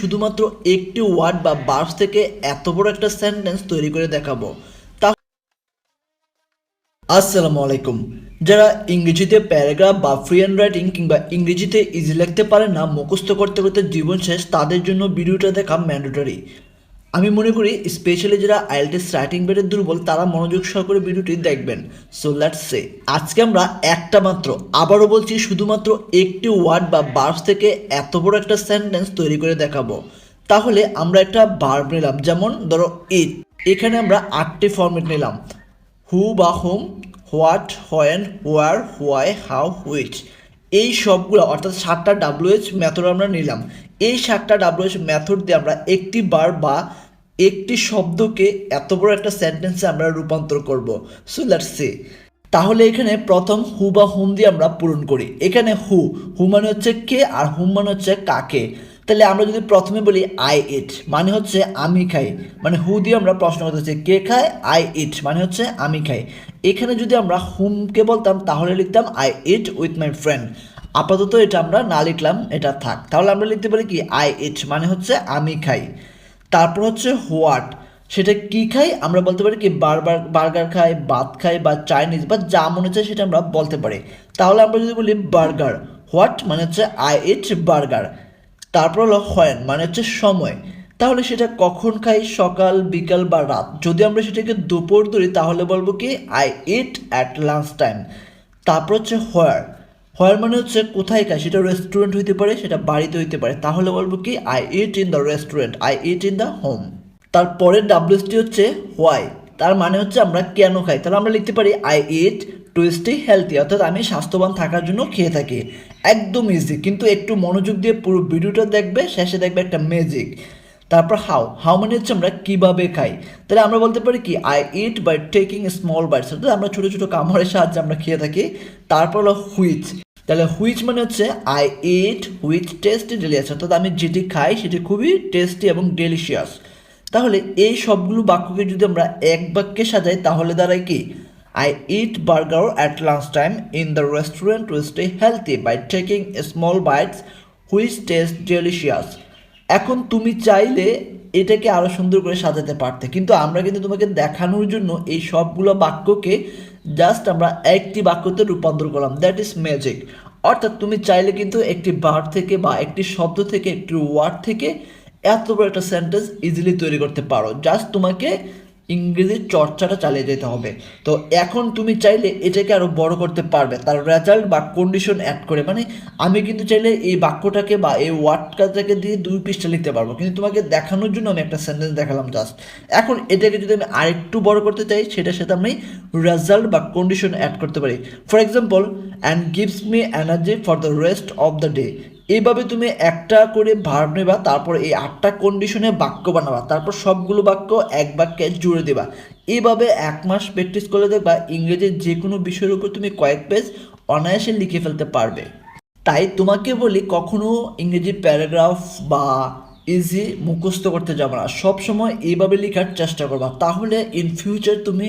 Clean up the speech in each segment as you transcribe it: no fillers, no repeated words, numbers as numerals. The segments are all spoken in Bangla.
শুধুমাত্র একটি ওয়ার্ড বা ভার্ব থেকে এত বড় একটা সেন্টেন্স তৈরি করে দেখাবো। তা আসসালামু আলাইকুম। যারা ইংরেজিতে প্যারাগ্রাফ বা ফ্রি হ্যান্ড রাইটিং কিংবা ইংরেজিতে ইজি লিখতে পারেন না, মুখস্থ করতে করতে জীবন শেষ, তাদের জন্য ভিডিওটা দেখা ম্যান্ডেটরি। আমি মনে করি স্পেশালি যারা আইএলটিএস রাইটিং পেটে দুর্বল তারা মনোযোগ সহকারে ভিডিওটি দেখবেন। সো লেটস সে আজকে আমরা একটা মাত্র, আবারও বলছি, শুধুমাত্র একটি ওয়ার্ড বা ভার্ব থেকে এত বড় একটা সেন্টেন্স তৈরি করে দেখাবো। তাহলে আমরা একটা ভার্ব নিলাম, যেমন ধরো ইট। এখানে আমরা 8টি ফরম্যাট নিলাম: হু বা home, what, when, where, why, how, which. এই সবগুলো অর্থাৎ 7টা ডাব্লিউএইচ মেথড আমরা নিলাম। এই 7টা ডাব্লিউএইচ মেথড দিয়ে আমরা একটি ভার্ব বা একটি শব্দকে এত বড় একটা সেন্টেন্সে আমরা রূপান্তর করব। So let's see. তাহলে এখানে প্রথম হু বা হুম দিয়ে আমরা পূরণ করি। এখানে হু হু মানে হচ্ছে কে, আর হুম মানে হচ্ছে কাকে। তাহলে আমরা যদি প্রথমে বলি আই ইট, মানে হচ্ছে আমি খাই, মানে হু দিয়ে আমরা প্রশ্ন করতেছি কে খায়, আই ইট মানে হচ্ছে আমি খাই। এখানে যদি আমরা হুমকে বলতাম তাহলে লিখতাম I it with my friend. আপাতত এটা আমরা না লিখলাম, এটা থাক। তাহলে আমরা লিখতে পারি কি আই ইট মানে হচ্ছে আমি খাই। তারপর হচ্ছে হোয়াট, সেটা কি খাই, আমরা বলতে পারি কি বার্গার খাই, ভাত খাই, বা চাইনিজ, বা যা মনে চায় সেটা আমরা বলতে পারি। তাহলে আমরা যদি বলি বার্গার, হোয়াট মানে হচ্ছে আই ইট বার্গার। তারপর হলো হোয়েন মানে হচ্ছে সময়, তাহলে সেটা কখন খাই, সকাল, বিকাল বা রাত। যদি আমরা সেটাকে দুপুর ধরি তাহলে বলবো কি I it at lunch time. তারপর হচ্ছে হোয়ার, হোয়ার মানে হচ্ছে কোথায় খাই, সেটা রেস্টুরেন্ট হইতে পারে, সেটা বাড়িতে হইতে পারে, তাহলে বলবো কি I it in the restaurant, I it in the home. তারপরের ডাব্লিউএসটি হচ্ছে হোয়াই, তার মানে হচ্ছে আমরা কেন খাই। তাহলে আমরা লিখতে পারি I eat to stay healthy, অর্থাৎ আমি স্বাস্থ্যবান থাকার জন্য খেয়ে থাকি। একদম ইজি, কিন্তু একটু মনোযোগ দিয়ে পুরো ভিডিওটা দেখবে, শেষে দেখবে একটা ম্যাজিক। তারপর হাউ, হাউ মানে হচ্ছে আমরা কিভাবে খাই। তাহলে আমরা বলতে পারি কি I eat by taking small bites, অর্থাৎ আমরা ছোটো ছোটো কামড়ের সাহায্যে আমরা খেয়ে থাকি। তারপর হলো হুইচ, তাহলে হুইচ মানে হচ্ছে I eat which tasty delicious, অর্থাৎ আমি যেটি খাই সেটি খুবই টেস্টি এবং ডেলিশিয়াস। তাহলে এই সবগুলো বাক্যকে যদি আমরা এক বাক্যে সাজাই তাহলে দাঁড়ায় কি I eat burger at lunch time in the restaurant to stay healthy by taking small bites which taste delicious. এখন তুমি চাইলে এটাকে আরও সুন্দর করে সাজাতে পারতে, কিন্তু আমরা কিন্তু তোমাকে দেখানোর জন্য এই সবগুলো বাক্যকে জাস্ট আমরা একটি বাক্যতে রূপান্তর করলাম। That is magic. অর্থাৎ তুমি চাইলে কিন্তু একটি ভার্ব থেকে বা একটি শব্দ থেকে, একটি ওয়ার্ড থেকে এত বড় একটা সেন্টেন্স ইজিলি তৈরি করতে পারো। জাস্ট তোমাকে ইংরেজির চর্চাটা চালিয়ে যেতে হবে। তো এখন তুমি চাইলে এটাকে আরও বড় করতে পারবে তার রেজাল্ট বা কন্ডিশন অ্যাড করে। মানে আমি কিন্তু চাইলে এই বাক্যটাকে বা এই ওয়ার্ডটাকে দিয়ে 2 পৃষ্ঠা লিখতে পারবো, কিন্তু তোমাকে দেখানোর জন্য আমি একটা সেন্টেন্স দেখালাম জাস্ট। এখন এটাকে যদি আমি আরেকটু বড় করতে চাই, সেটার সাথে আমি রেজাল্ট বা কন্ডিশন অ্যাড করতে পারি। For example, and gives me energy for the rest of the day. এইভাবে তুমি একটা করে ভার্ব নেবা, তারপর এই 8টা কন্ডিশনে বাক্য বানাবা, তারপর সবগুলো বাক্য এক বাক্যে জুড়ে দেবা। এইভাবে 1 মাস প্র্যাকটিস করলে দেখবা ইংরেজির যে কোনো বিষয়ের উপর তুমি কয়েক পেজ অনায়াসে লিখে ফেলতে পারবে। তাই তোমাকে বলি, কখনো ইংরেজি প্যারাগ্রাফ বা ইজি মুখস্থ করতে যাবে না, সবসময় এইভাবে লেখার চেষ্টা করবা। তাহলে ইন ফিউচার তুমি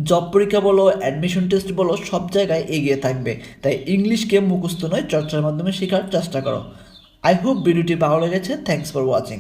জব পরীক্ষা বলো, অ্যাডমিশন টেস্ট বলো, সব জায়গায় এগিয়ে থাকবে। তাই ইংলিশকে মুখস্থ নয়, চর্চার মাধ্যমে শেখার চেষ্টা করো। আই হোপ ভিডিওটি ভালো লেগেছে। Thanks for watching.